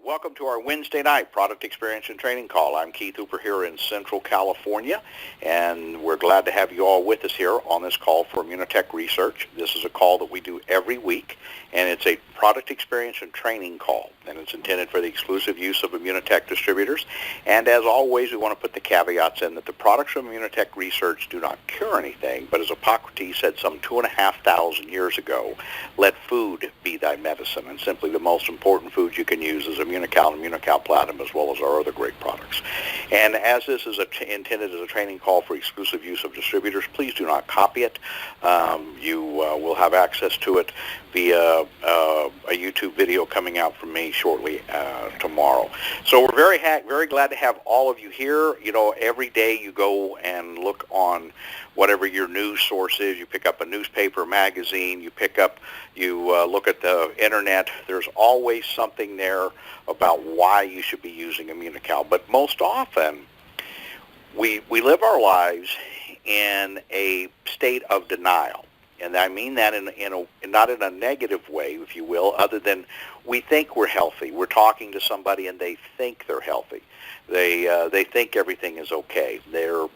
Welcome to our Wednesday night product experience and training call. I'm Keith Hooper here in Central California, and we're glad to have you all with us here on this call for Immunotech Research. This is a call that we do every week, and it's a product experience and training call, and it's intended for the exclusive use of Immunotech distributors. And as always, we want to put the caveats in that the products from Immunotech Research do not cure anything, but as Hippocrates said some 2,500 years ago, let food be thy medicine, and simply the most important foods you can use is Immunocal and Immunocal Platinum, as well as our other great products. And as this is intended as a training call for exclusive use of distributors, please do not copy it. You will have access to it via a YouTube video coming out from me shortly tomorrow. So we're very glad to have all of you here. You know, every day you go and look on whatever your news source is. You pick up a newspaper, magazine, you look at the internet. There's always something there about why you should be using Immunocal. But most often, we live our lives in a state of denial. And I mean that not in a negative way, if you will, other than we think we're healthy. We're talking to somebody and they think they're healthy. They think everything is okay. They're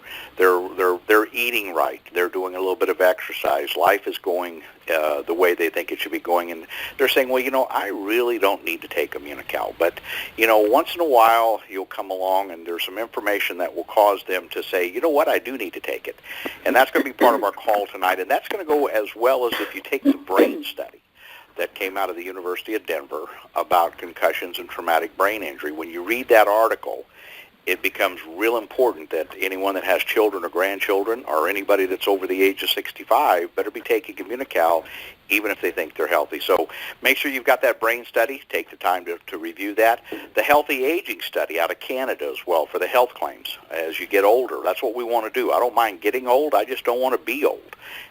eating right. They're doing a little bit of exercise. Life is going the way they think it should be going, and they're saying, well, you know, I really don't need to take Immunocal. But, you know, once in a while you'll come along and there's some information that will cause them to say, you know what, I do need to take it. And that's going to be part of our call tonight, and that's going to go as well as if you take the brain study that came out of the University of Denver about concussions and traumatic brain injury. When you read that article, it becomes real important that anyone that has children or grandchildren or anybody that's over the age of 65 better be taking Immunocal even if they think they're healthy. So make sure you've got that brain study. Take the time to review that. The healthy aging study out of Canada as well for the health claims as you get older. That's what we want to do. I don't mind getting old. I just don't want to be old.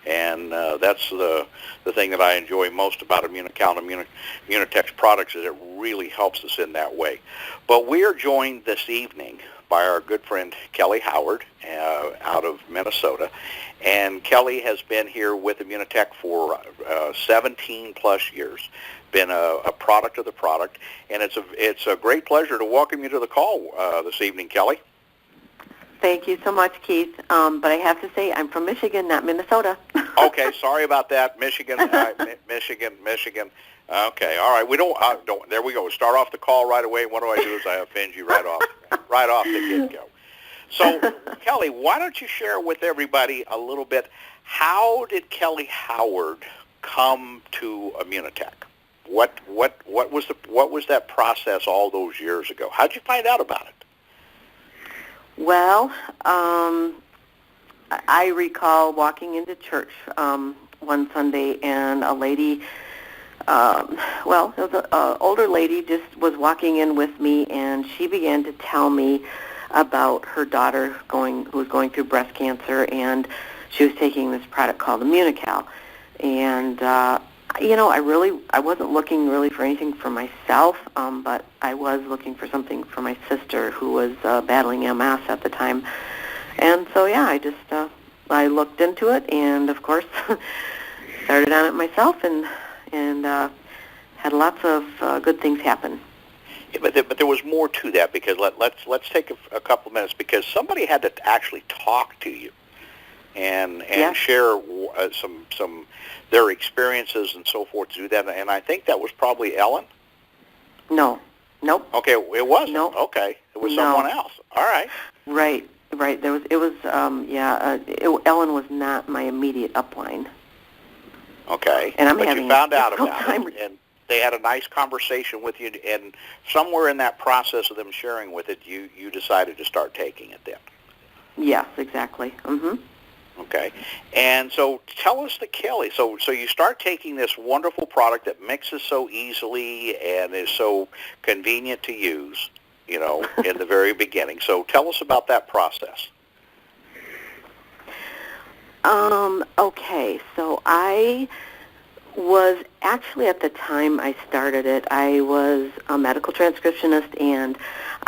And that's the thing that I enjoy most about Immunocal and Immunotech's products is it really helps us in that way. But we are joined this evening by our good friend Kelly Howard out of Minnesota. And Kelly has been here with Immunotech for 17 plus years, been a product of the product, and it's a great pleasure to welcome you to the call this evening, Kelly. Thank you so much, Keith. But I have to say, I'm from Michigan, not Minnesota. Okay, sorry about that. Michigan. Okay, all right. We don't. There we go. Start off the call right away. What do? Is I offend you right off the get-go. So, Kelly, why don't you share with everybody a little bit? How did Kelly Howard come to Immunotech? What was that process all those years ago? How did you find out about it? Well, I recall walking into church one Sunday, and a lady, it was an older lady, just was walking in with me, and she began to tell me about her daughter who was going through breast cancer, and she was taking this product called Immunocal. And I wasn't looking really for anything for myself, but I was looking for something for my sister who was battling MS at the time. And so, yeah, I looked into it, and of course, started on it myself, and had lots of good things happen. Yeah, but there was more to that, because let's take a couple minutes, because somebody had to actually talk to you and share some their experiences and so forth to do that. And I think that was probably Ellen. No, nope. Okay, it wasn't. Nope. Okay, it was someone else. All right. Right. Ellen was not my immediate upline. Okay. And but you found out about it, and they had a nice conversation with you, and somewhere in that process of them sharing with it, you decided to start taking it then. Yes, exactly. Mm-hmm. Okay. And so tell us Kelly, so you start taking this wonderful product that mixes so easily and is so convenient to use, you know, in the very beginning. So tell us about that process. Okay, so I was actually, at the time I started it, I was a medical transcriptionist, and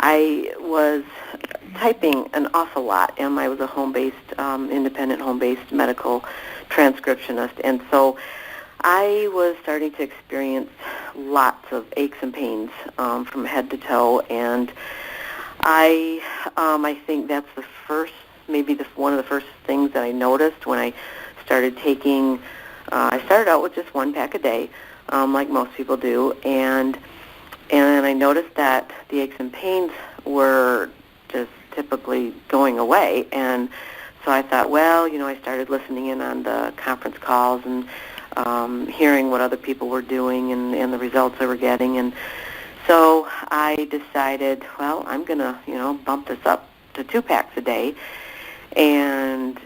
I was typing an awful lot, and I was a home-based, independent home-based medical transcriptionist, and so I was starting to experience lots of aches and pains from head to toe, and I think that's the first, maybe one of the first things that I noticed when I started taking. I started out with just one pack a day, like most people do, and I noticed that the aches and pains were just typically going away, and so I thought, well, I started listening in on the conference calls and hearing what other people were doing and the results they were getting, and so I decided, well, I'm going to, bump this up to 2 packs a day, and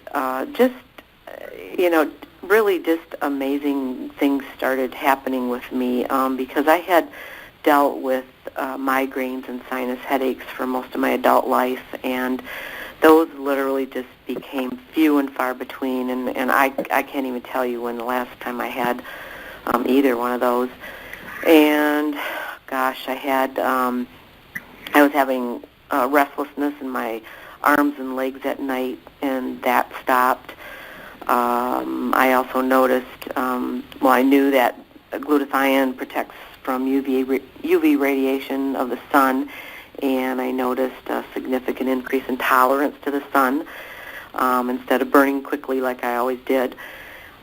really just amazing things started happening with me because I had dealt with migraines and sinus headaches for most of my adult life, and those literally just became few and far between, and I can't even tell you when the last time I had either one of those. And gosh, I was having restlessness in my arms and legs at night, and that stopped. I also noticed, I knew that glutathione protects from UV radiation of the sun, and I noticed a significant increase in tolerance to the sun instead of burning quickly like I always did.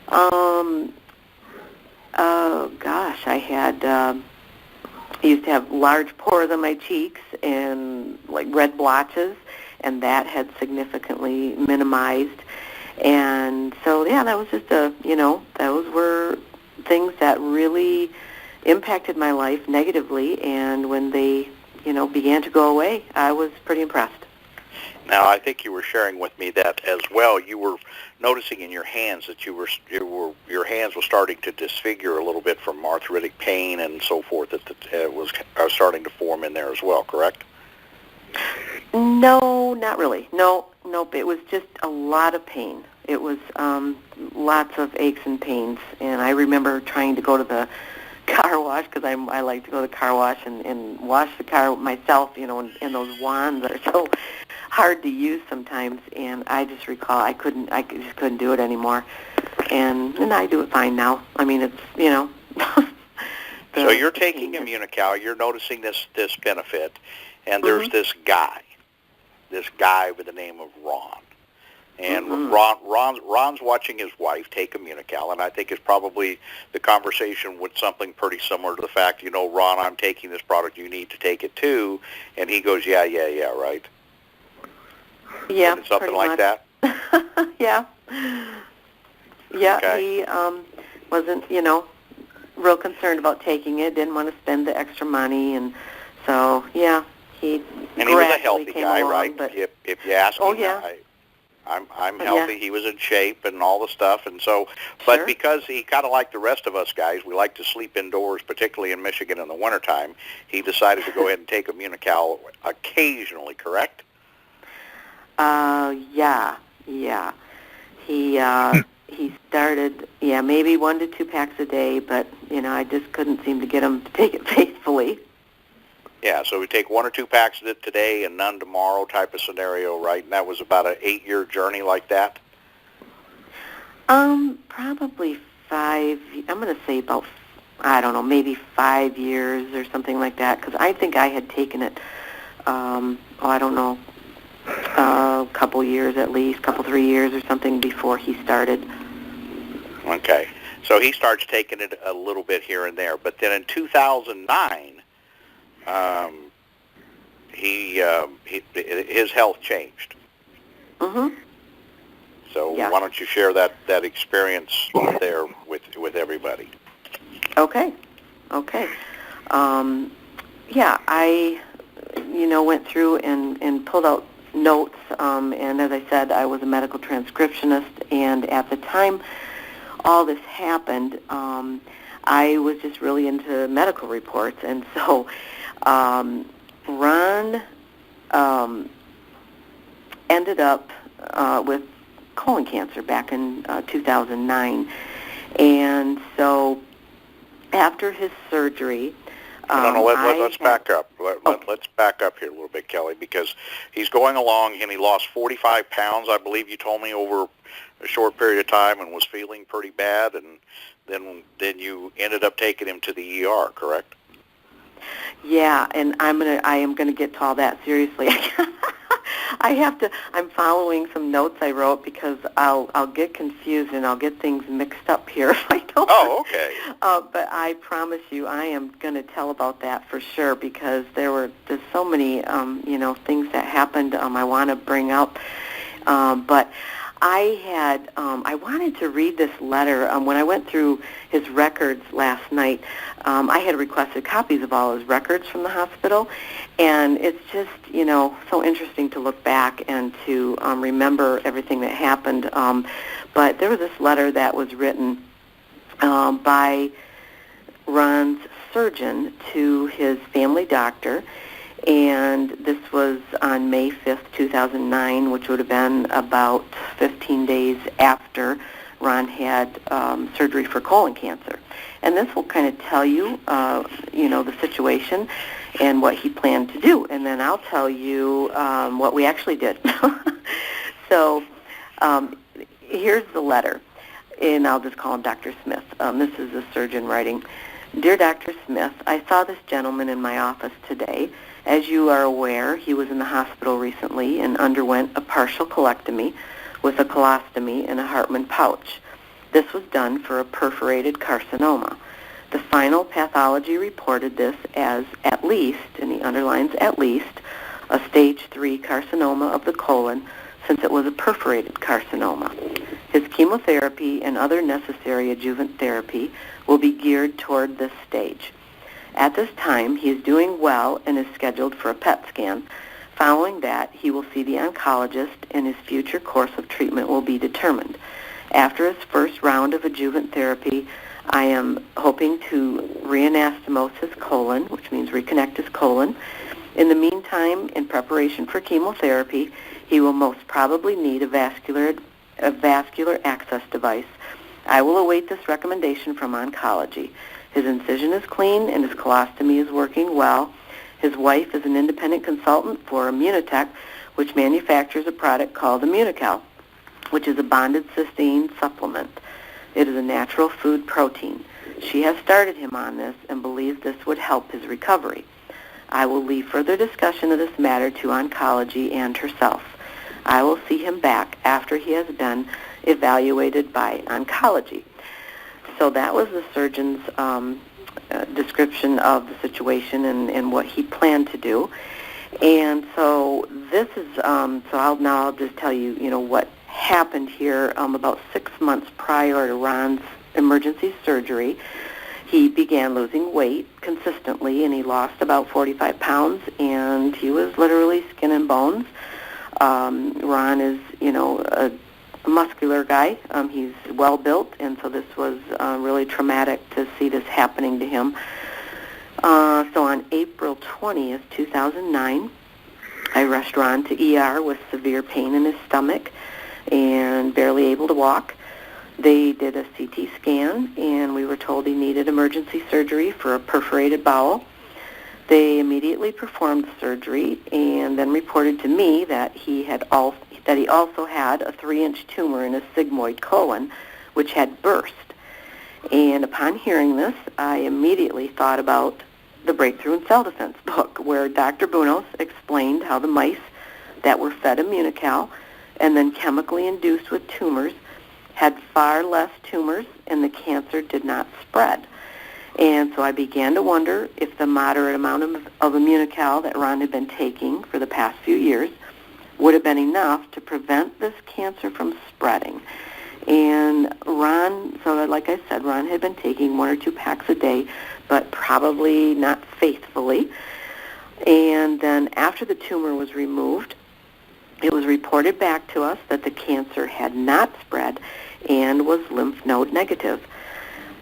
I used to have large pores on my cheeks and like red blotches, and that had significantly minimized. And so, yeah, that was just those were things that really impacted my life negatively, and when they, began to go away, I was pretty impressed. Now, I think you were sharing with me that as well. You were noticing in your hands that your hands were starting to disfigure a little bit from arthritic pain and so forth. That was starting to form in there as well. Correct? No, not really. Nope. It was just a lot of pain. It was lots of aches and pains, and I remember trying to go to the car wash because I like to go to the car wash and wash the car myself, and those wands that are so hard to use sometimes. And I just recall I just couldn't do it anymore, and I do it fine now. I mean, it's So you're taking Immunical. You're noticing this benefit, and there's this guy with the name of Ron. And Ron's watching his wife take Immunical, and I think it's probably the conversation with something pretty similar to the fact, Ron, I'm taking this product, you need to take it too. And he goes, yeah, right? Yeah, something like much. That? Yeah. Yeah, okay. He wasn't, real concerned about taking it, didn't want to spend the extra money, and so, yeah, he And he was a healthy guy, along, right? But, if you ask him, yeah. I'm healthy. Yeah. He was in shape and all the stuff, and so. But Sure. because he kind of like the rest of us guys, we like to sleep indoors, particularly in Michigan in the wintertime. He decided to go ahead and take Immunical occasionally. Correct? Yeah. He started, maybe 1 to 2 packs a day, but I just couldn't seem to get him to take it faithfully. Yeah, so we take 1 or 2 packs of it today and none tomorrow type of scenario, right? And that was about an 8-year journey like that? Probably 5, I'm going to say about, I don't know, maybe 5 years or something like that, because I think I had taken it, I don't know, a couple years at least, 3 years or something before he started. Okay, so he starts taking it a little bit here and there, but then in 2009, his health changed. So why don't you share that experience there with everybody? Okay. I went through and pulled out notes, and as I said, I was a medical transcriptionist, and at the time all this happened, I was just really into medical reports, and so Ron ended up with colon cancer back in 2009, and so after his surgery, let's back up. Let's back up here a little bit, Kelly, because he's going along and he lost 45 pounds, I believe you told me, over a short period of time and was feeling pretty bad, and then you ended up taking him to the ER, correct? Yeah, and I am gonna get to all that seriously. I'm following some notes I wrote because I'll get confused and I'll get things mixed up here if I don't. Oh, okay. But I promise you, I am going to tell about that for sure because there's so many, things that happened I want to bring up. But I wanted to read this letter. When I went through his records last night, I had requested copies of all his records from the hospital, and it's just, so interesting to look back and to remember everything that happened. But there was this letter that was written by Ron's surgeon to his family doctor, and this was on May 5th, 2009, which would have been about 15 days after Ron had surgery for colon cancer. And this will kind of tell you, the situation and what he planned to do. And then I'll tell you what we actually did. So here's the letter, and I'll just call him Dr. Smith. This is the surgeon writing. Dear Dr. Smith, I saw this gentleman in my office today. As you are aware, he was in the hospital recently and underwent a partial colectomy with a colostomy and a Hartmann pouch. This was done for a perforated carcinoma. The final pathology reported this as at least, and he underlines at least, a stage 3 carcinoma of the colon since it was a perforated carcinoma. His chemotherapy and other necessary adjuvant therapy will be geared toward this stage. At this time, he is doing well and is scheduled for a PET scan. Following that, he will see the oncologist and his future course of treatment will be determined. After his first round of adjuvant therapy, I am hoping to reanastomose his colon, which means reconnect his colon. In the meantime, in preparation for chemotherapy, he will most probably need a vascular access device. I will await this recommendation from oncology. His incision is clean and his colostomy is working well. His wife is an independent consultant for Immunotech, which manufactures a product called Immunical, which is a bonded cysteine supplement. It is a natural food protein. She has started him on this and believes this would help his recovery. I will leave further discussion of this matter to oncology and herself. I will see him back after he has been evaluated by oncology. So that was the surgeon's description of the situation and what he planned to do. And so this is, I'll just tell you, what happened here about 6 months prior to Ron's emergency surgery. He began losing weight consistently, and he lost about 45 pounds, and he was literally skin and bones. Ron is, a muscular guy. He's well built, and so this was really traumatic to see this happening to him. So on April 20th, 2009, I rushed Ron to ER with severe pain in his stomach and barely able to walk. They did a CT scan, and we were told he needed emergency surgery for a perforated bowel. They immediately performed surgery and then reported to me that he also had a 3-inch tumor in his sigmoid colon, which had burst. And upon hearing this, I immediately thought about the Breakthrough in Cell Defense book, where Dr. Bunos explained how the mice that were fed Immunical and then chemically induced with tumors had far less tumors, and the cancer did not spread. And so I began to wonder if the moderate amount of Immunical that Ron had been taking for the past few years would have been enough to prevent this cancer from spreading. And Ron, so like I said, Ron had been taking 1 or 2 packs a day, but probably not faithfully. And then after the tumor was removed, it was reported back to us that the cancer had not spread and was lymph node negative.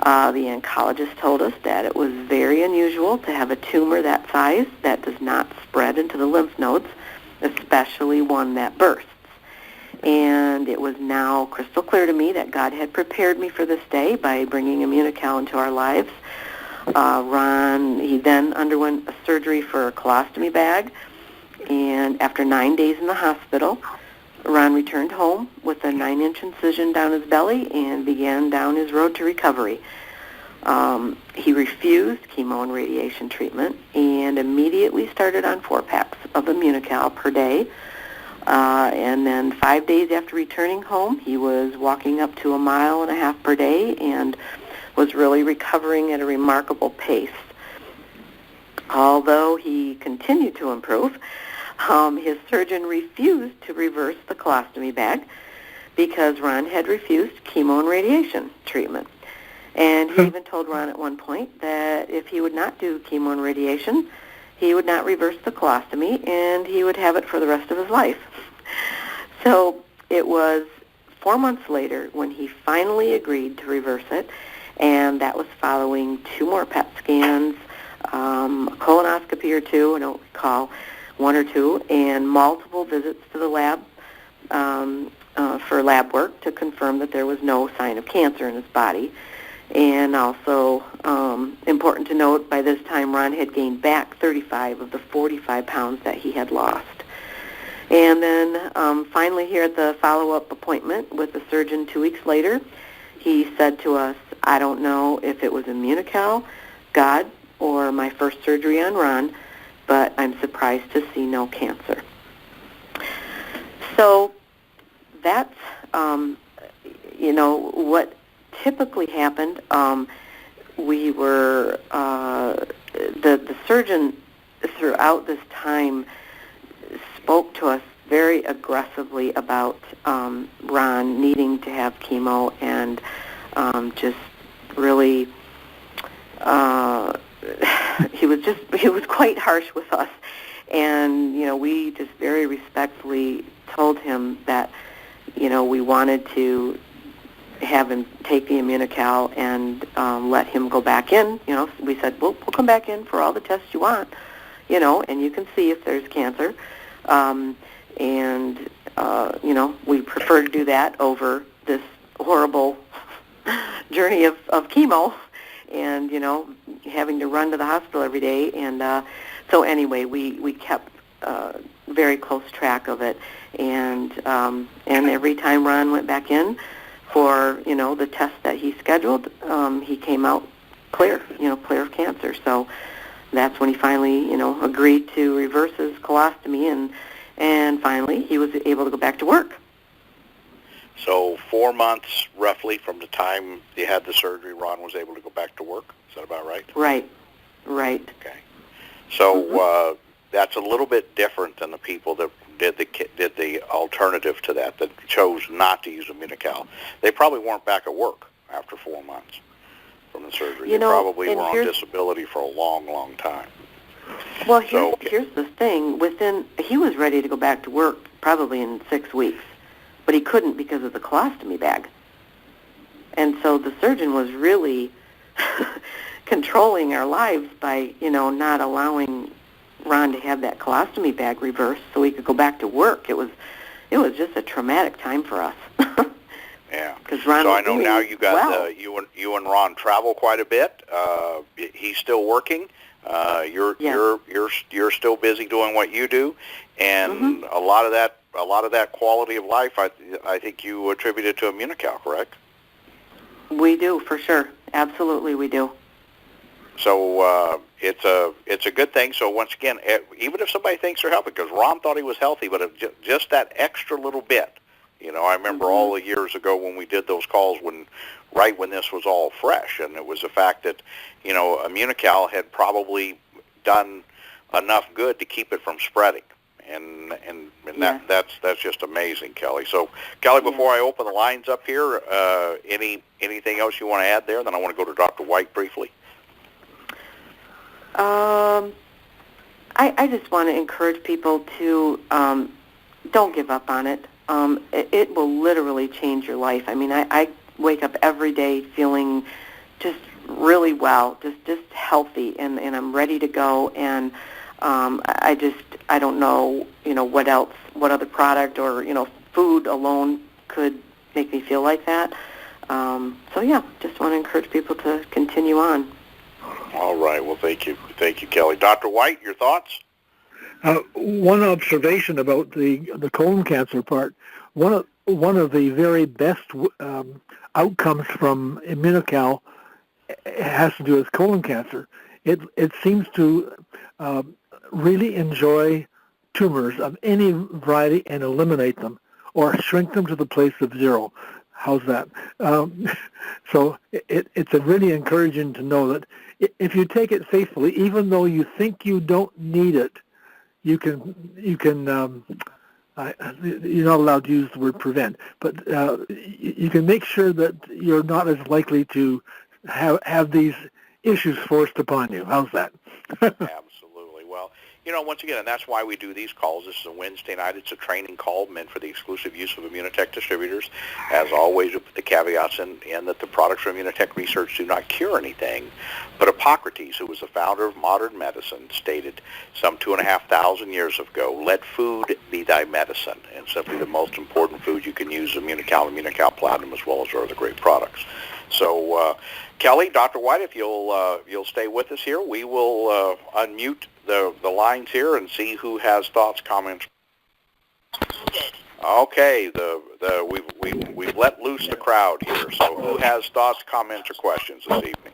The oncologist told us that it was very unusual to have a tumor that size that does not spread into the lymph nodes, especially one that bursts. And it was now crystal clear to me that God had prepared me for this day by bringing Immunical into our lives. Ron, he then underwent a surgery for a colostomy bag, and after 9 days in the hospital, Ron returned home with a 9-inch incision down his belly and began down his road to recovery. He refused chemo and radiation treatment and immediately started on 4 packs of Immunical per day. And then 5 days after returning home, he was walking up to 1.5 miles per day and was really recovering at a remarkable pace. Although he continued to improve, his surgeon refused to reverse the colostomy bag because Ron had refused chemo and radiation treatment. And he even told Ron at one point that if he would not do chemo and radiation, he would not reverse the colostomy, and he would have it for the rest of his life. So it was 4 months later when he finally agreed to reverse it, and that was following 2 more PET scans, a colonoscopy or 2, I don't recall, 1 or 2, and multiple visits to the lab for lab work to confirm that there was no sign of cancer in his body. And also, important to note, by this time Ron had gained back 35 of the 45 pounds that he had lost. And then finally here at the follow-up appointment with the surgeon 2 weeks later, he said to us, "I don't know if it was Immunical, God, or my first surgery on Ron, but I'm surprised to see no cancer." So that's, what typically happened. We were, the surgeon throughout this time spoke to us very aggressively about Ron needing to have chemo and just really, he was quite harsh with us. And, we just very respectfully told him that, we wanted to have him take the Immunical and let him go back in. We said, we'll come back in for all the tests you want, and you can see if there's cancer. We prefer to do that over this horrible journey of chemo and, having to run to the hospital every day. And so anyway, we kept very close track of it. And every time Ron went back in for, the test that he scheduled, he came out clear, clear of cancer. So that's when he finally, agreed to reverse his colostomy, and finally he was able to go back to work. So 4 months, roughly, from the time you had the surgery, Ron was able to go back to work. Is that about right? Right. Okay. So that's a little bit different than the people that did the alternative to that chose not to use Immunical. They probably weren't back at work after 4 months from the surgery. They probably were on disability for a long, long time. Well, here's the thing. He was ready to go back to work probably in 6 weeks, but he couldn't because of the colostomy bag. And so the surgeon was really controlling our lives by, not allowing Ron to have that colostomy bag reversed so he could go back to work. It was just a traumatic time for us. Yeah. Ron so I know now you got you and Ron travel quite a bit. He's still working. You're still busy doing what you do, and a lot of that quality of life, I think you attribute it to Immunical, correct? We do, for sure. Absolutely, we do. So it's a good thing. So once again, even if somebody thinks they're healthy, because Ron thought he was healthy, but just that extra little bit. I remember all the years ago when we did those calls right when this was all fresh, and it was the fact that, Immunical had probably done enough good to keep it from spreading. And that's just amazing, Kelly. So, Kelly, before I open the lines up here, anything else you want to add there? Then I want to go to Dr. White briefly. I just want to encourage people to don't give up on it. It will literally change your life. I mean, I wake up every day feeling just really well, just healthy, and I'm ready to go. And I don't know, what other product or, food alone could make me feel like that. Just want to encourage people to continue on. All right. Well, thank you, Kelly. Dr. White, your thoughts? One observation about the colon cancer part. one of the very best outcomes from Immunocal has to do with colon cancer. It seems to really enjoy tumors of any variety and eliminate them or shrink them to the place of zero. How's that? So it's really encouraging to know that if you take it faithfully, even though you think you don't need it, you can you're not allowed to use the word prevent, but you can make sure that you're not as likely to have these issues forced upon you. How's that? Absolutely. Well, once again, and that's why we do these calls. This is a Wednesday night. It's a training call meant for the exclusive use of Immunotech distributors. As always, we put the caveats in that the products from Immunotech Research do not cure anything. But Hippocrates, who was the founder of modern medicine, stated some 2,500 years ago, "Let food be thy medicine." And simply the most important food you can use is Immunocal Platinum, as well as our other great products. So, Kelly, Dr. White, if you'll stay with us here, we will unmute the lines here and see who has thoughts, comments. Okay, we've let loose the crowd here. So, who has thoughts, comments, or questions this evening?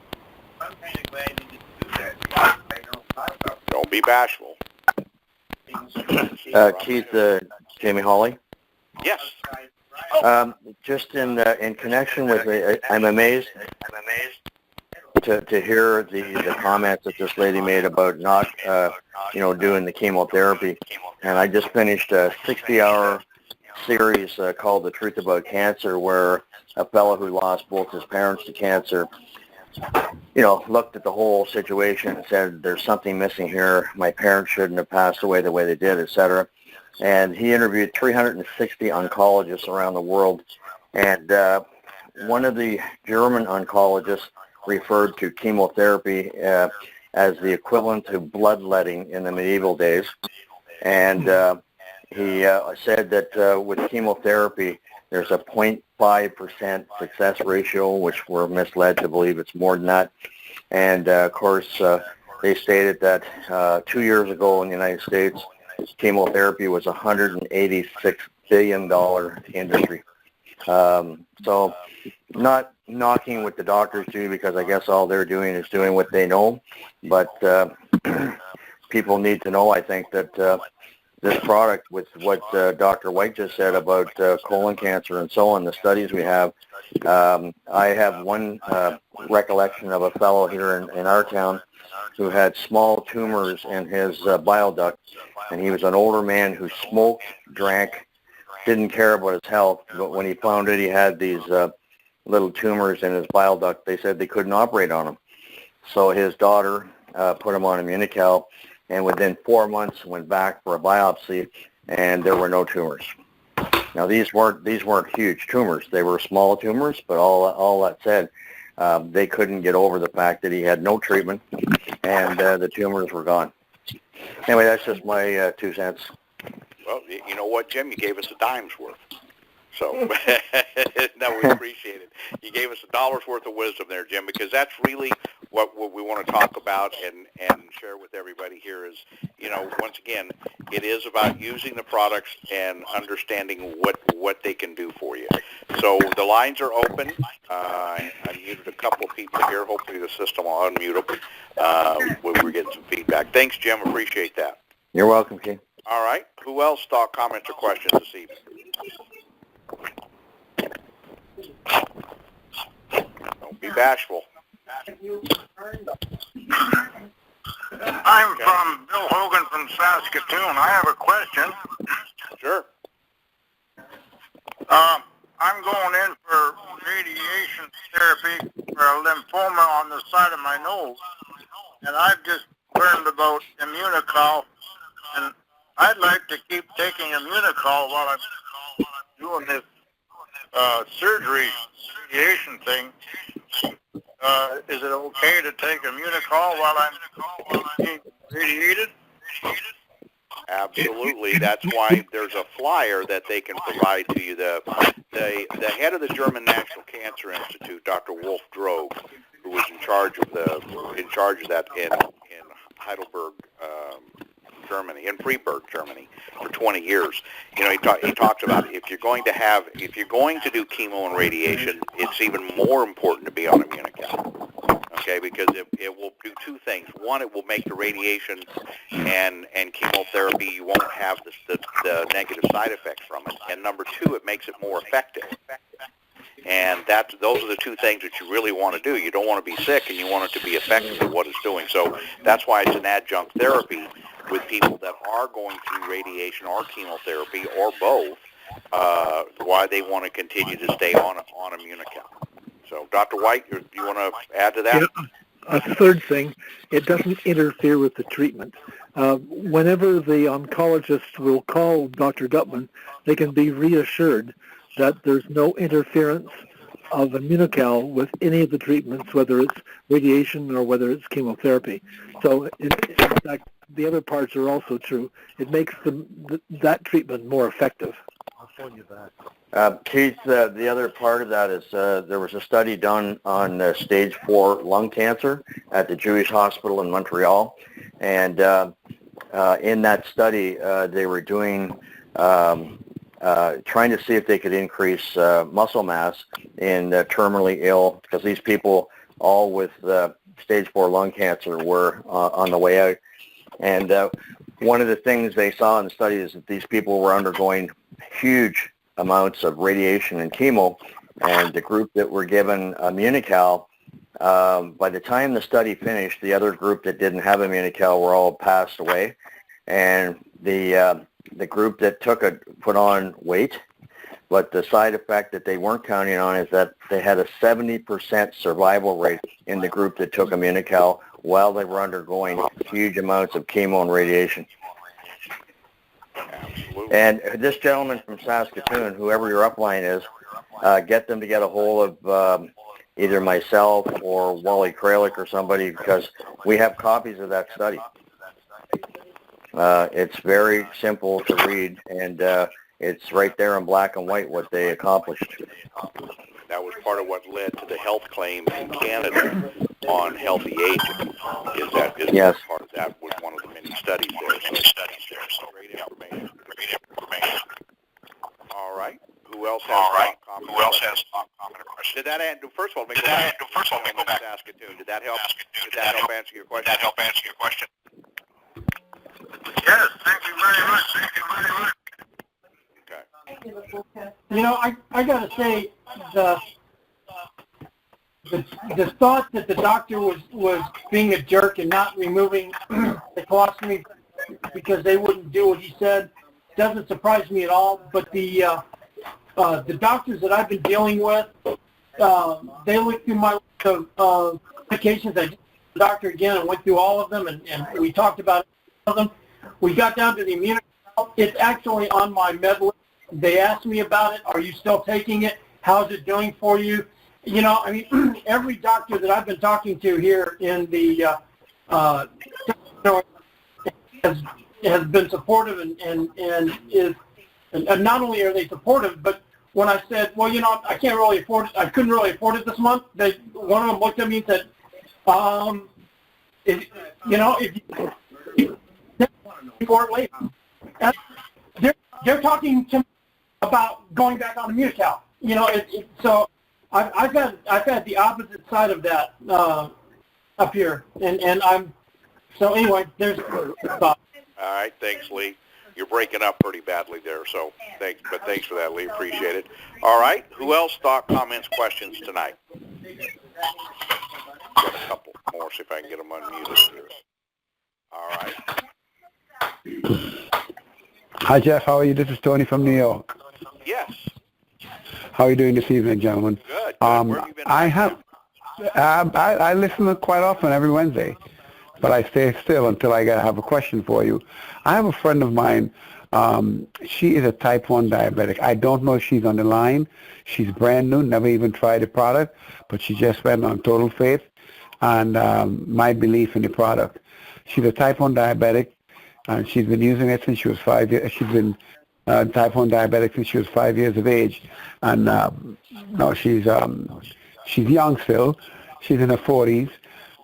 Don't be bashful. Keith, Jamie Hawley. Yes. Just in connection with, I'm amazed to hear the comments that this lady made about not, doing the chemotherapy. And I just finished a 60-hour series called The Truth About Cancer, where a fellow who lost both his parents to cancer, looked at the whole situation and said, there's something missing here. My parents shouldn't have passed away the way they did, etc. And he interviewed 360 oncologists around the world. And one of the German oncologists referred to chemotherapy as the equivalent to bloodletting in the medieval days. And he said that with chemotherapy, there's a 0.5% success ratio, which we're misled to believe it's more than that. And, of course, they stated that 2 years ago in the United States, chemotherapy was a $186 billion industry. So not knocking what the doctors do, because I guess all they're doing is doing what they know. But people need to know, I think, that this product, with what Dr. White just said about colon cancer and so on, the studies we have, I have one recollection of a fellow here in our town who had small tumors in his bile duct, and he was an older man who smoked, drank, didn't care about his health, but when he found out he had these little tumors in his bile duct, they said they couldn't operate on him. So his daughter put him on Immunocal, and within 4 months went back for a biopsy, and there were no tumors. Now these weren't huge tumors; they were small tumors. But all that said, they couldn't get over the fact that he had no treatment, and the tumors were gone. Anyway, that's just my 2 cents. Well, you know what, Jim? You gave us a dime's worth. So, no, we appreciate it. You gave us $1 worth of wisdom there, Jim, because that's really what we want to talk about and share with everybody here is, once again, it is about using the products and understanding what they can do for you. So the lines are open. I muted a couple of people here. Hopefully the system will unmute them when we're getting some feedback. Thanks, Jim. Appreciate that. You're welcome, Keith. All right. Who else thought, comments, or questions this evening? Don't be bashful. I'm from Bill Hogan from Saskatoon. I have a question. Sure. I'm going in for radiation therapy for a lymphoma on the side of my nose, and I've just learned about Immunocal, and I'd like to keep taking Immunocal while I'm doing this surgery radiation thing. Is it okay to take Immunocal while I'm being radiated? Absolutely. That's why there's a flyer that they can provide to you. The head of the German National Cancer Institute, Dr. Wolf Droge, who was in charge of that in Heidelberg, Germany, in Freiburg, Germany, for 20 years. You know, he talks about if you're going to do chemo and radiation, it's even more important to be on Immunocal. Okay, because it will do two things. One, it will make the radiation and chemotherapy, you won't have the negative side effects from it. And number two, it makes it more effective. And those are the two things that you really want to do. You don't want to be sick, and you want it to be effective at what it's doing. So that's why it's an adjunct therapy with people that are going through radiation or chemotherapy or both, why they want to continue to stay on Immunocal. So, Dr. White, you want to add to that? Yeah. A third thing, it doesn't interfere with the treatment. Whenever the oncologist will call Dr. Gutman, they can be reassured that there's no interference of Immunocal with any of the treatments, whether it's radiation or whether it's chemotherapy. So, in fact, the other parts are also true. It makes that treatment more effective. I'll phone you back. Keith, the other part of that is there was a study done on stage 4 lung cancer at the Jewish Hospital in Montreal, and in that study they were doing trying to see if they could increase muscle mass in terminally ill, because these people all with stage 4 lung cancer were on the way out. And one of the things they saw in the study is that these people were undergoing huge amounts of radiation and chemo, and the group that were given Immunocal, by the time the study finished, the other group that didn't have Immunocal were all passed away, and the group that took it put on weight. But the side effect that they weren't counting on is that they had a 70% survival rate in the group that took Immunocal while they were undergoing huge amounts of chemo and radiation. Absolutely. And this gentleman from Saskatoon, whoever your upline is, get them to get a hold of either myself or Wally Kralik or somebody, because we have copies of that study. It's very simple to read, and it's right there in black and white what they accomplished. That was part of what led to the health claim in Canada on healthy aging. Yes. Part of that was one of the many studies there. So great information. All right. Who else has comment or question? Did that answer? First of all, let me go back. Saskatoon. Did that help? Did that help answer your question? Yes, thank you very much. Okay. You know, I got to say, the thought that the doctor was being a jerk and not removing the colostomy because they wouldn't do what he said doesn't surprise me at all. But the doctors that I've been dealing with, they looked through my medications. I did the doctor again and went through all of them, and we talked about all of them. We got down to the Immunocal. It's actually on my med list. They asked me about it. Are you still taking it? How's it doing for you? You know, I mean, every doctor that I've been talking to here in the has been supportive and is, and not only are they supportive, but when I said, well, you know, I can't really afford it, I couldn't really afford it this month, one of them looked at me and said, you know, if you for it later. And they're talking to me about going back on Immunocal. You know, so I've had the opposite side of that up here, and I'm so anyway. There's all right, thanks, Lee. You're breaking up pretty badly there, so thanks for that, Lee. Appreciate it. All right, who else? Thought, comments, questions tonight? Got a couple more. See if I can get them unmuted here. All right. Hi, Jeff. How are you? This is Tony from New York. Yes. How are you doing this evening, gentlemen? Good. Where have you been? I listen quite often every Wednesday, but I stay still until I have a question for you. I have a friend of mine. She is a type 1 diabetic. I don't know if she's on the line. She's brand new, never even tried the product, but she just went on total faith and my belief in the product. She's a type 1 diabetic, and she's been using it since she was 5 years. She's been type 1 diabetic since she was 5 years of age, and no, she's young still. She's in her 40s,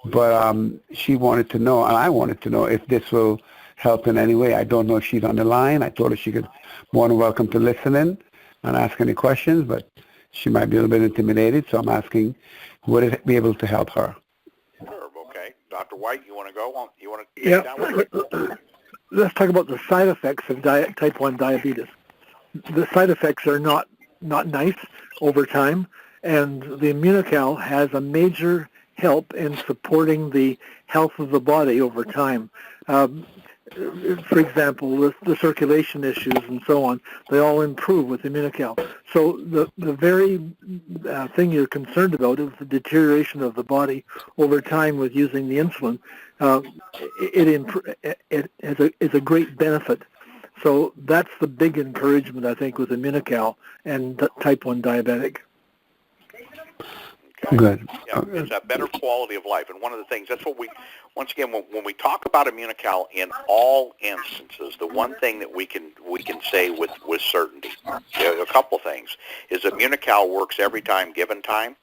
but she wanted to know, and I wanted to know if this will help in any way. I don't know if she's on the line. I told her she could more than welcome to listen in and ask any questions, but she might be a little bit intimidated, so I'm asking, would it be able to help her? Sure, okay. Dr. White, you want to go on? You want to Yeah. take that one? Let's talk about the side effects of type 1 diabetes. The side effects are not nice over time, and the Immunocal has a major help in supporting the health of the body over time. For example, the circulation issues and so on, they all improve with Immunocal. So the very thing you're concerned about is the deterioration of the body over time with using the insulin. It is a great benefit. So that's the big encouragement, I think, with Immunocal and type 1 diabetic. Okay. Good. Yeah, it's a better quality of life. And one of the things, that's what we, once again, when we talk about Immunocal in all instances, the one thing that we can say with certainty, a couple things, is that Immunocal works every time given time,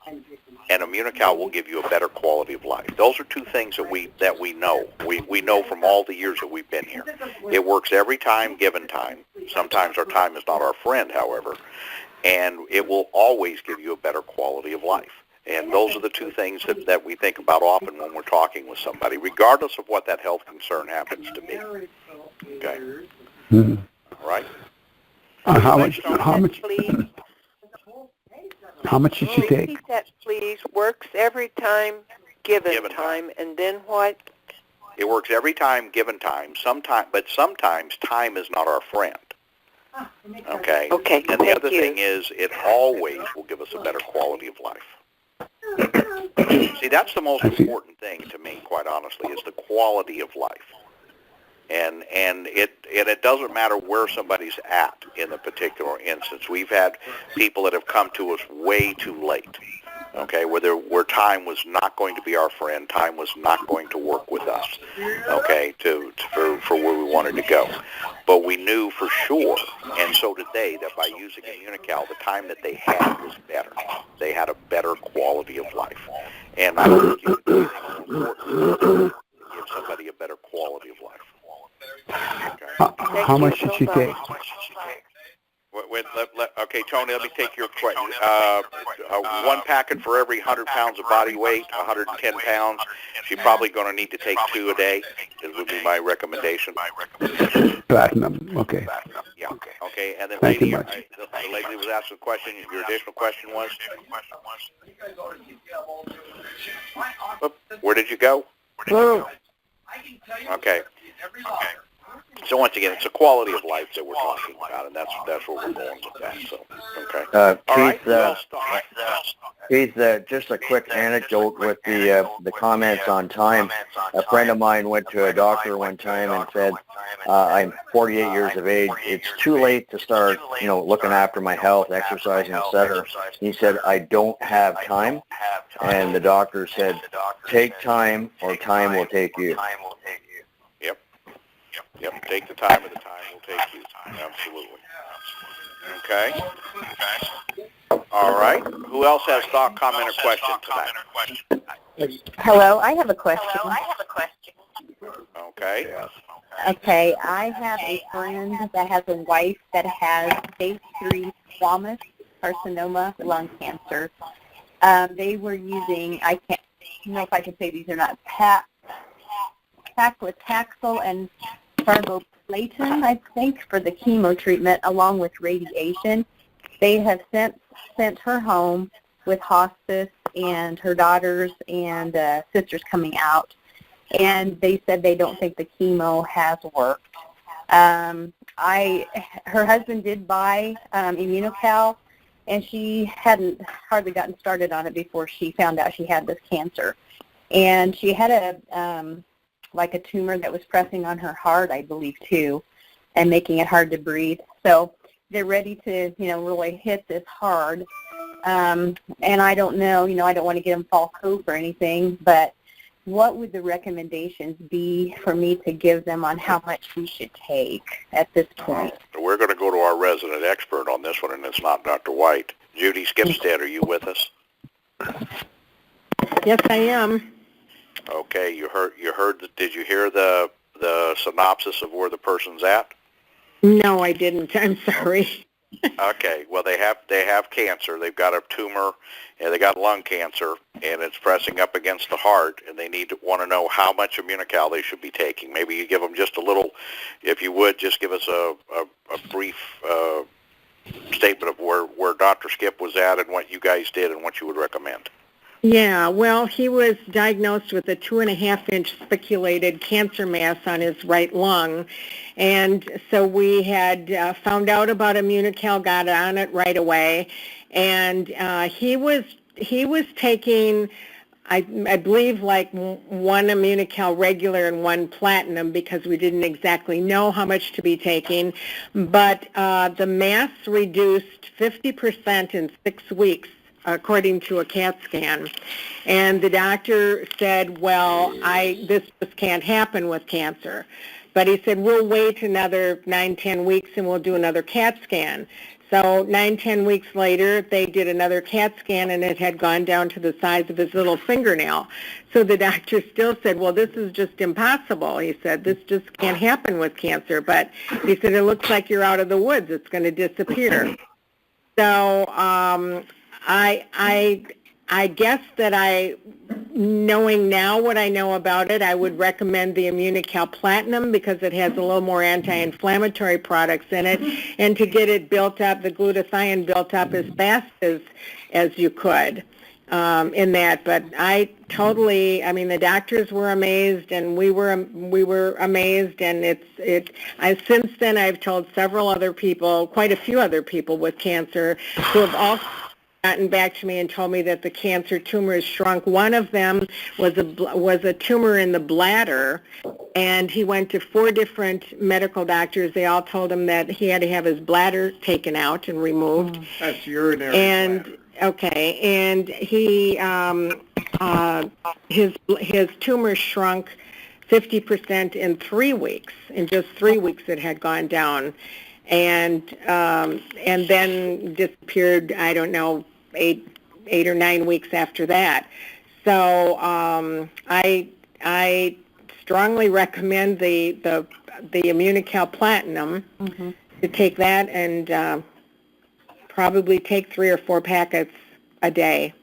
and Immunocal will give you a better quality of life. Those are two things that we know. We know from all the years that we've been here. It works every time given time. Sometimes our time is not our friend, however, and it will always give you a better quality of life. And those are the two things that we think about often when we're talking with somebody, regardless of what that health concern happens to be. Okay? Mm-hmm. All right? How much Please. How much should she take? Repeat that, please. Works every time, given time, and then what? It works every time, given time. But sometimes time is not our friend. Okay? Okay, And the thank other you. thing is, it always will give us a better quality of life. See, that's the most important thing to me, quite honestly, is the quality of life. And it doesn't matter where somebody's at in a particular instance. We've had people that have come to us way too late, okay, where time was not going to be our friend, time was not going to work with us, okay, for where we wanted to go. But we knew for sure, and so did they, that by using Immunocal, the time that they had was better. They had a better quality of life. And I don't think it would be anything more important to give somebody a better quality of life. Okay. How much should she take? Okay, Tony, let me take your question. One packet for every 100 pounds of body weight, 110 pounds. She's probably going to need to take 2 a day. It would be my recommendation. Platinum. Okay. Yeah. Okay. And then, Thank you lady, much. the lady was asking a question. Your additional question was? Where did you go? Okay. So once again, it's a quality of life that we're talking about, and that's where we're going with that. So, okay. All right. Keith, just a quick anecdote with the comments on time. A friend of mine went to a doctor one time and said, I'm 48 years of age. It's too late to start, looking after my health, exercising, etc. He said, I don't have time. And the doctor said, take time or time will take you. Yep, take the time, and the time will take you. Absolutely. Okay. All right. Who else has thought, comment, or question tonight? Hello, I have a question. Okay. Okay, I have a friend that has a wife that has stage 3 squamous carcinoma lung cancer. They were using, I can't know if I can say these or not, paclitaxel and carboplatin, I think, for the chemo treatment along with radiation. They have sent her home with hospice and her daughters and sisters coming out, and they said they don't think the chemo has worked. Her husband did buy Immunocal, and she hadn't hardly gotten started on it before she found out she had this cancer. And she had a tumor that was pressing on her heart, I believe, too, and making it hard to breathe. So they're ready to, really hit this hard. And I don't know, I don't want to get them false hope or anything, but what would the recommendations be for me to give them on how much we should take at this point? We're going to go to our resident expert on this one, and it's not Dr. White. Judy Skipstead, are you with us? Yes, I am. Okay, you heard. Did you hear the the synopsis of where the person's at? No, I didn't. I'm sorry. Okay. Well, they have cancer. They've got a tumor, and they got lung cancer, and it's pressing up against the heart, and they want to know how much Immunocal they should be taking. Maybe you give them just a little, if you would, just give us a brief statement of where Dr. Skip was at and what you guys did and what you would recommend. Yeah, well, he was diagnosed with a 2.5-inch spiculated cancer mass on his right lung, and so we had found out about Immunocal, got on it right away, and he was taking, I believe, like one Immunocal regular and one platinum because we didn't exactly know how much to be taking, but the mass reduced 50% in 6 weeks, according to a CAT scan. And the doctor said, well, this just can't happen with cancer. But he said, we'll wait another 9-10 weeks and we'll do another CAT scan. So 9-10 weeks later, they did another CAT scan, and it had gone down to the size of his little fingernail. So the doctor still said, well, this is just impossible. He said, this just can't happen with cancer. But he said, it looks like you're out of the woods. It's going to disappear. So I guess that knowing now what I know about it, I would recommend the Immunocal Platinum because it has a little more anti-inflammatory products in it, and to get it built up, the glutathione built up as fast as you could in that. But the doctors were amazed, and we were amazed, and since then I've told several other people, quite a few other people with cancer, who have also gotten back to me and told me that the cancer tumor has shrunk. One of them was a tumor in the bladder, and he went to 4 different medical doctors. They all told him that he had to have his bladder taken out and removed. That's urinary bladder. Okay, and he his tumor shrunk 50% in 3 weeks. In just 3 weeks, it had gone down, and then disappeared. I don't know, 8 or 9 weeks after that. So I strongly recommend the Immunocal Platinum to take that, and probably take 3 or 4 packets a day.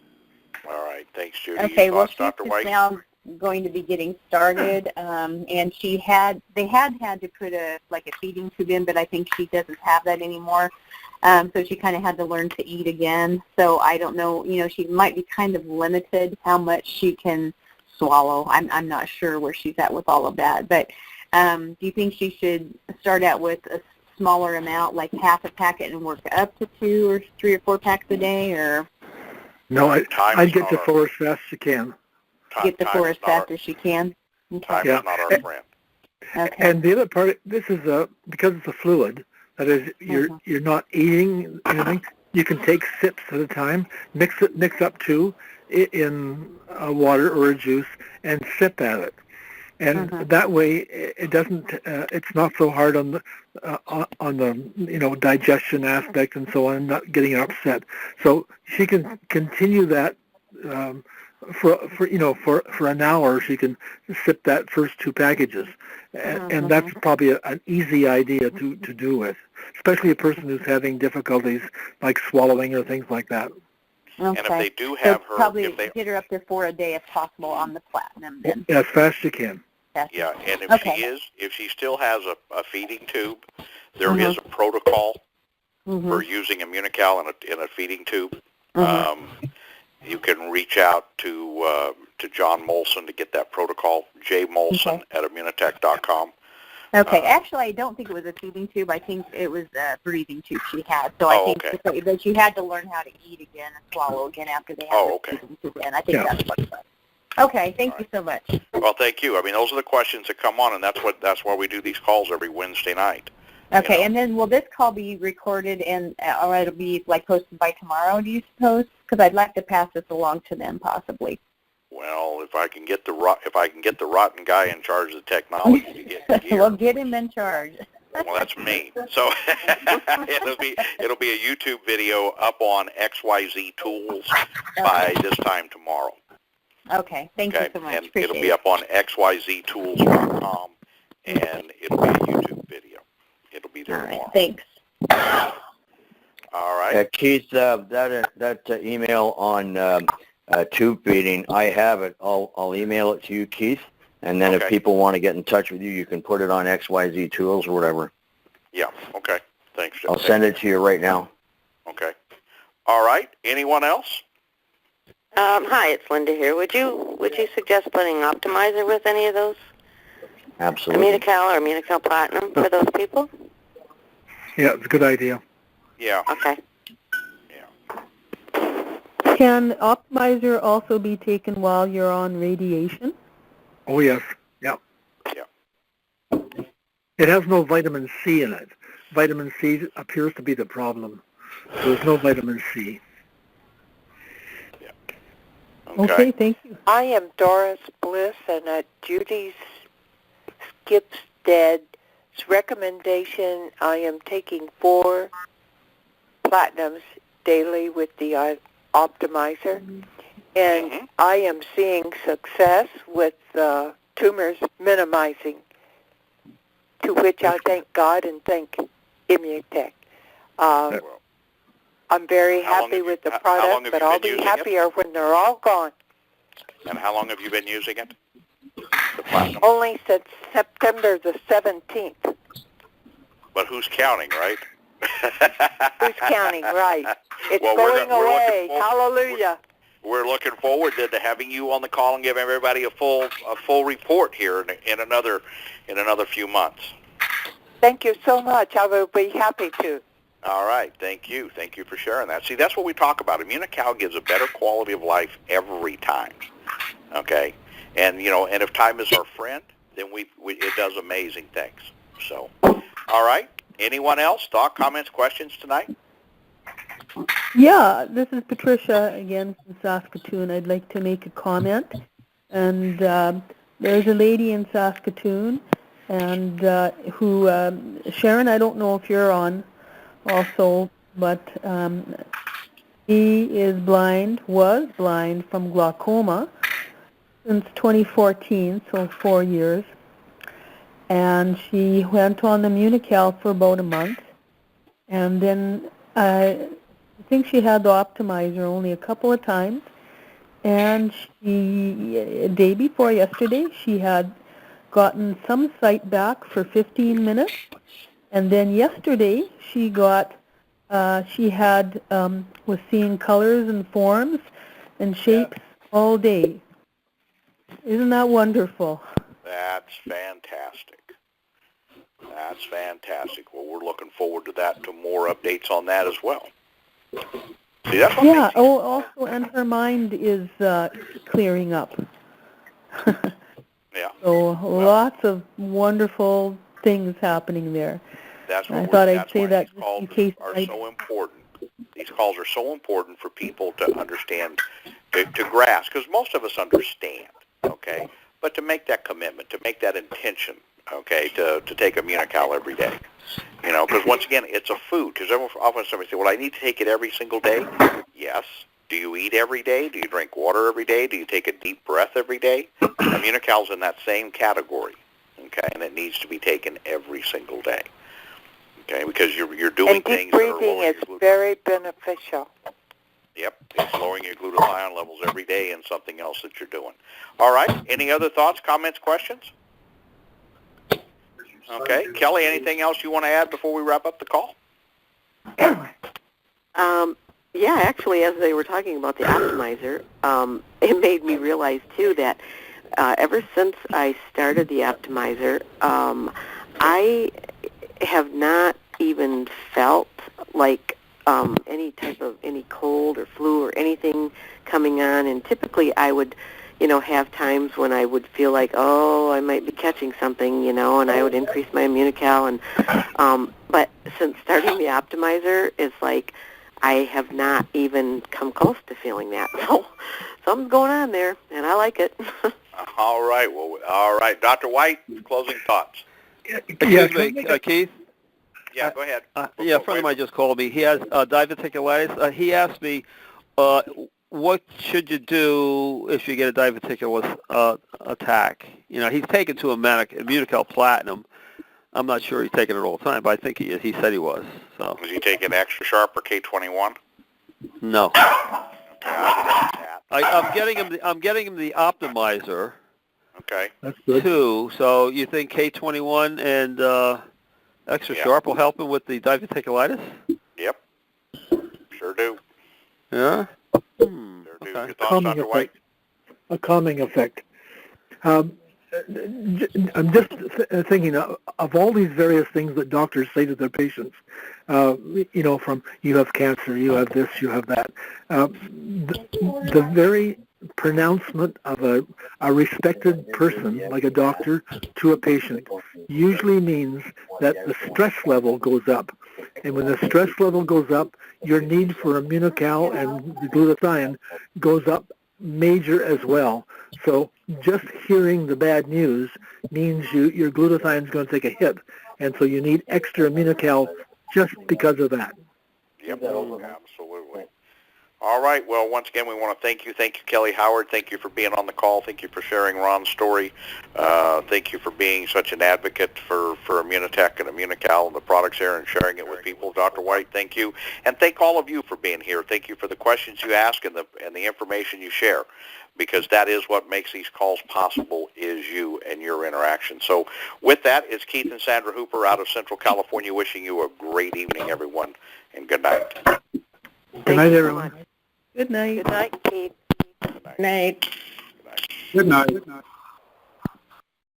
All right. Thanks, Judy. Okay, well, she's Dr. White? now going to be getting started, and they had to put a feeding tube in, but I think she doesn't have that anymore. So she kind of had to learn to eat again. So I don't know, she might be kind of limited how much she can swallow. I'm not sure where she's at with all of that. But do you think she should start out with a smaller amount, like half a packet, and work up to 2 or 3 or 4 packs a day, or? No, I'd get to 4 as fast as you can. Get the 4 as fast as she can? Okay. Time is not our friend. Okay. And the other part, this is because it's a fluid, that is, you're not eating anything. You can take sips at a time, mix up 2 in water or a juice, and sip at it. And that way, it doesn't. It's not so hard on the digestion aspect and so on, not getting upset. So she can continue that for an hour. She can sip that first 2 packages, and that's probably an easy idea to do with, especially a person who's having difficulties like swallowing or things like that. Okay. And if they do have her, probably get her up to 4 a day if possible on the Platinum then. As fast as you can. Yeah, and if she still has a feeding tube, there is a protocol for using Immunocal in a feeding tube. You can reach out to John Molson to get that protocol, jmolson at Immunotech.com. Okay. Actually, I don't think it was a feeding tube. I think it was a breathing tube she had. So I think that she had to learn how to eat again and swallow again after they had the feeding tube in. I think that's what it was. Okay, thank you so much. Well, thank you. I mean, those are the questions that come on, and that's why we do these calls every Wednesday night. Okay, and then will this call be recorded or it'll be posted by tomorrow? Do you suppose? Because I'd like to pass this along to them, possibly. Well, if I can get the rotten guy in charge of the technology to get here. Well, get him in charge. Well, that's me. So it'll be a YouTube video up on XYZ Tools by this time tomorrow. Okay, thank you so much. And appreciate it'll be up on xyztools.com, and it'll be a YouTube video. It'll be there All right, tomorrow. thanks. All right. Keith, that email on tube feeding, I have it. I'll email it to you, Keith, and then Okay. if people want to get in touch with you, you can put it on XYZ Tools or whatever. Yeah. Okay. Thanks, Jeff. I'll send it to you right now. Okay. All right. Anyone else? Hi, it's Linda here. Would you suggest putting Optimizer with any of those? Absolutely. Immunical or Immunical Platinum for those people? Yeah, it's a good idea. Yeah. Okay. Can Optimizer also be taken while you're on radiation? Oh, yes. Yeah. Yeah. It has no vitamin C in it. Vitamin C appears to be the problem. There's no vitamin C. Okay, thank you. I am Doris Bliss, and at Judy Skipstead's recommendation, I am taking 4 platinums daily with the Optimizer, and I am seeing success with tumors minimizing, to which I thank God and thank Immunotech. I'm very How long happy have with you- the how long product, have but you I'll been be using it? happier when they're all gone. And how long have you been using it? The platinum. Only since September the 17th. But who's counting, right? Who's counting? Right. It's Well, going we're looking away. forward- Hallelujah. We're looking forward to having you on the call and giving everybody a full report here in another few months. Thank you so much. I will be happy to. All right. Thank you. Thank you for sharing that. See, that's what we talk about. Immunical gives a better quality of life every time. Okay? And, and if time is our friend, then it does amazing things. So, all right. Anyone else? Thought, comments, questions tonight? Yeah, this is Patricia again from Saskatoon. I'd like to make a comment. And there's a lady in Saskatoon and who, Sharon, I don't know if you're on also, but she was blind from glaucoma since 2014, so 4 years. And she went on the Immunical for about a month. And then I think she had the Optimizer only a couple of times. And a day before yesterday, she had gotten some sight back for 15 minutes. And then yesterday, she was seeing colors and forms and shapes all day. Isn't that wonderful? That's fantastic. That's fantastic. Well, we're looking forward to that, to more updates on that as well. See, that's what Yeah, also, and her mind is clearing up. Yeah. So lots of wonderful things happening there. That's what I thought I'd say that these just calls in case are so important. These calls are so important for people to understand, to grasp, because most of us understand, okay? But to make that commitment, to make that intention, okay, to take Immunical every day, because once again, it's a food. Because often somebody say, well, I need to take it every single day. Yes. Do you eat every day? Do you drink water every day? Do you take a deep breath every day? Immunical's in that same category, okay, and it needs to be taken every single day, okay, because you're doing And things deep that are breathing lowering is your glutathione. very beneficial. Yep, it's lowering your glutathione levels every day and something else that you're doing. All right, any other thoughts, comments, questions? Okay, Kelly, anything else you want to add before we wrap up the call? Yeah, actually, as they were talking about the Optimizer, it made me realize, too, that ever since I started the Optimizer, I have not even felt like any cold or flu or anything coming on. And typically I would, have times when I would feel like, oh, I might be catching something, and I would increase my Immunical. And but since starting the Optimizer, it's like I have not even come close to feeling that. So something's going on there, and I like it. All right, well, all right. Dr. White, closing thoughts. Excuse me, Keith? Yeah, go ahead. A friend of mine just called me. He has diverticulitis. He asked me, what should you do if you get a diverticulous attack? You know, he's taken to Immunical Platinum. I'm not sure he's taking it all the time, but I think he is. He said he was. So. Was he taking Extra Sharp or K21? No. Okay, I'm getting him the Optimizer. Okay. That's good. Too. So you think K21 and Extra Sharp will help him with the diverticulitis? Yep. Sure do. Yeah. Sure do. Okay. Your thoughts, Dr. White? A calming effect. I'm just thinking of all these various things that doctors say to their patients. You know, from you have cancer, you have this, you have that. The very pronouncement of a respected person, like a doctor, to a patient usually means that the stress level goes up. And when the stress level goes up, your need for Immunical and the glutathione goes up major as well. So just hearing the bad news means your glutathione is going to take a hit. And so you need extra Immunical just because of that. Yep, absolutely. All right. Well, once again, we want to thank you. Thank you, Kelly Howard. Thank you for being on the call. Thank you for sharing Ron's story. Thank you for being such an advocate for Immunotech and Immunical and the products here and sharing it with people. Dr. White, thank you. And thank all of you for being here. Thank you for the questions you ask and the information you share, because that is what makes these calls possible, is you and your interaction. So with that, it's Keith and Sandra Hooper out of Central California wishing you a great evening, everyone, and good night. Good night, everyone. Good night. Good night, Keith. Night. Good night.